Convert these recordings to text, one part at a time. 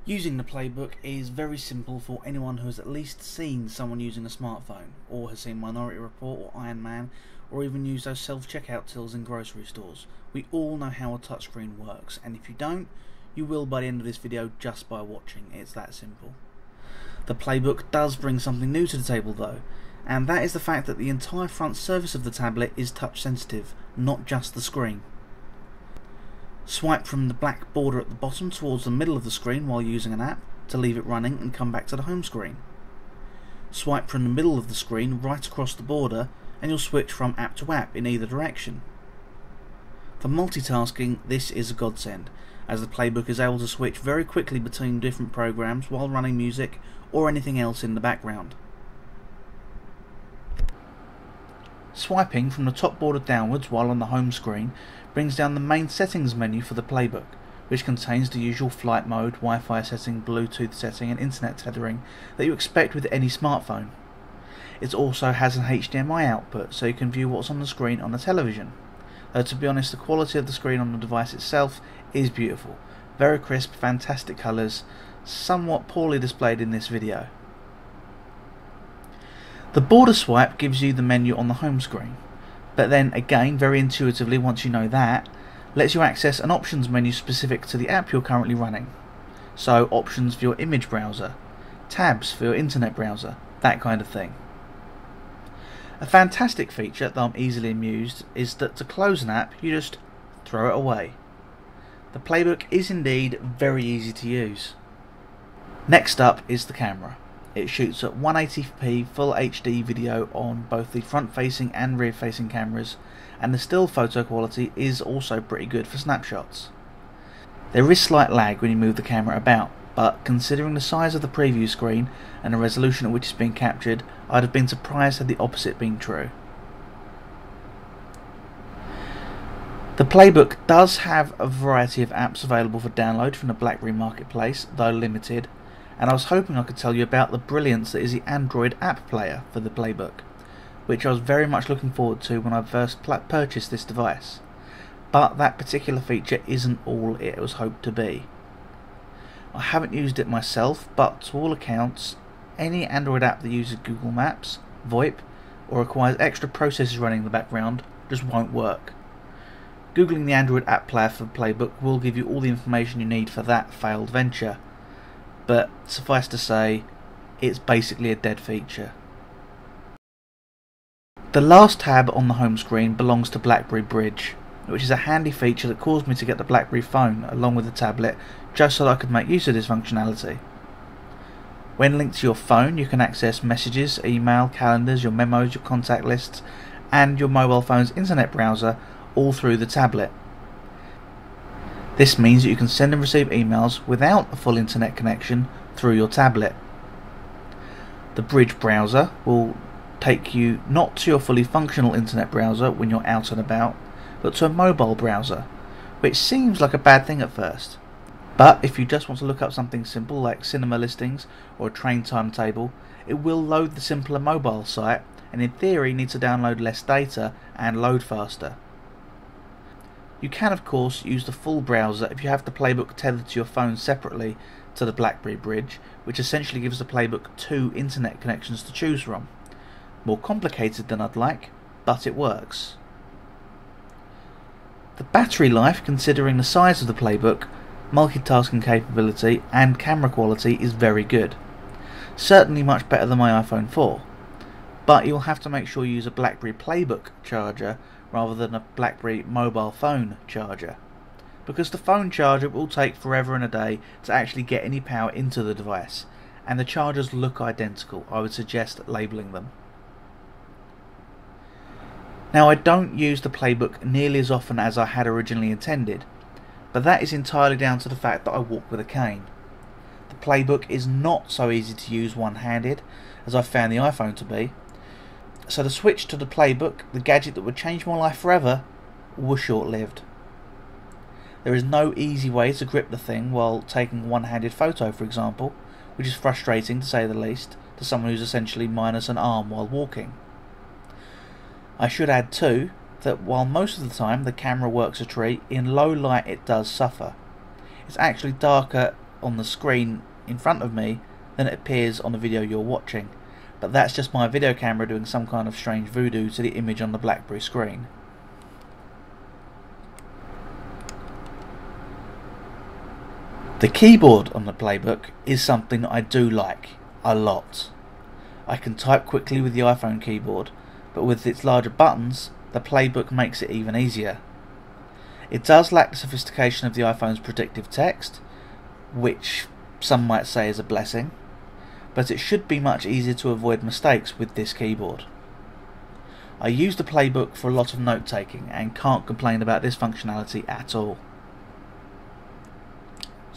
Using the playbook is very simple for anyone who has at least seen someone using a smartphone, or has seen Minority Report or Ironman, or even used those self-checkout tills in grocery stores. We all know how a touchscreen works, and if you don't, you will by the end of this video just by watching. It's that simple. The playbook does bring something new to the table though, and that is the fact that the entire front surface of the tablet is touch sensitive, not just the screen. Swipe from the black border at the bottom towards the middle of the screen while using an app to leave it running and come back to the home screen. Swipe from the middle of the screen right across the border and you'll switch from app to app in either direction. For multitasking, this is a godsend, as the playbook is able to switch very quickly between different programs while running music or anything else in the background. Swiping from the top border downwards while on the home screen brings down the main settings menu for the playbook, which contains the usual flight mode, Wi-Fi setting, Bluetooth setting and internet tethering that you expect with any smartphone. It also has an HDMI output, so you can view what's on the screen on the television. Though to be honest, the quality of the screen on the device itself is beautiful. Very crisp, fantastic colours, somewhat poorly displayed in this video. The border swipe gives you the menu on the home screen, but then again, very intuitively once you know that, lets you access an options menu specific to the app you're currently running. So options for your image browser, tabs for your internet browser, that kind of thing. A fantastic feature, though I'm easily amused, is that to close an app you just throw it away. The playbook is indeed very easy to use. Next up is the camera. It shoots at 180p full HD video on both the front-facing and rear-facing cameras, and the still photo quality is also pretty good for snapshots. There is slight lag when you move the camera about, but considering the size of the preview screen and the resolution at which it's being captured, I'd have been surprised had the opposite been true. The playbook does have a variety of apps available for download from the Blackberry marketplace, though limited, and I was hoping I could tell you about the brilliance that is the Android app player for the playbook, which I was very much looking forward to when I first purchased this device. But that particular feature isn't all it was hoped to be. I haven't used it myself, but to all accounts, any Android app that uses Google Maps, VoIP, or requires extra processes running in the background just won't work. Googling the Android app player for the playbook will give you all the information you need for that failed venture, but suffice to say, it's basically a dead feature. The last tab on the home screen belongs to Blackberry Bridge, which is a handy feature that caused me to get the Blackberry phone along with the tablet just so that I could make use of this functionality. When linked to your phone, you can access messages, email, calendars, your memos, your contact lists, and your mobile phone's internet browser all through the tablet. This means that you can send and receive emails without a full internet connection through your tablet. The Bridge browser will take you not to your fully functional internet browser when you're out and about, but to a mobile browser, which seems like a bad thing at first. But if you just want to look up something simple like cinema listings or a train timetable, it will load the simpler mobile site and in theory needs to download less data and load faster. You can of course use the full browser if you have the playbook tethered to your phone separately to the Blackberry Bridge, which essentially gives the playbook two internet connections to choose from. More complicated than I'd like, but it works. The battery life, considering the size of the playbook, multitasking capability and camera quality is very good. Certainly much better than my iPhone 4, but you'll have to make sure you use a Blackberry Playbook charger rather than a Blackberry mobile phone charger, because the phone charger will take forever and a day to actually get any power into the device, and the chargers look identical. I would suggest labelling them. Now, I don't use the playbook nearly as often as I had originally intended, but that is entirely down to the fact that I walk with a cane. The playbook is not so easy to use one-handed as I found the iPhone to be, so the switch to the playbook, the gadget that would change my life forever, was short-lived. There is no easy way to grip the thing while taking a one-handed photo, for example, which is frustrating to say the least to someone who's essentially minus an arm while walking. I should add too that while most of the time the camera works a treat, in low light it does suffer. It's actually darker on the screen in front of me than it appears on the video you're watching, but that's just my video camera doing some kind of strange voodoo to the image on the BlackBerry screen. The keyboard on the Playbook is something that I do like a lot. I can type quickly with the iPhone keyboard, but with its larger buttons, the Playbook makes it even easier. It does lack the sophistication of the iPhone's predictive text, which some might say is a blessing, but it should be much easier to avoid mistakes with this keyboard. I use the Playbook for a lot of note taking and can't complain about this functionality at all.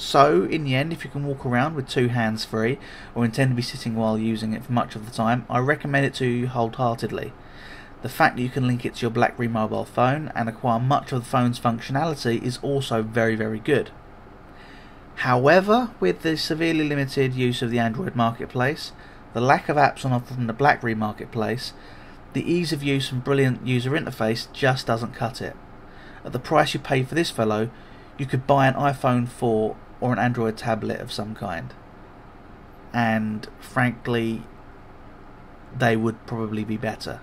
So, in the end, if you can walk around with two hands free, or intend to be sitting while using it for much of the time, I recommend it to you wholeheartedly. The fact that you can link it to your BlackBerry mobile phone and acquire much of the phone's functionality is also very, very good. However, with the severely limited use of the Android marketplace, the lack of apps on offer from the BlackBerry marketplace, the ease of use and brilliant user interface just doesn't cut it. At the price you pay for this fellow, you could buy an iPhone 4 or an Android tablet of some kind, and frankly, they would probably be better.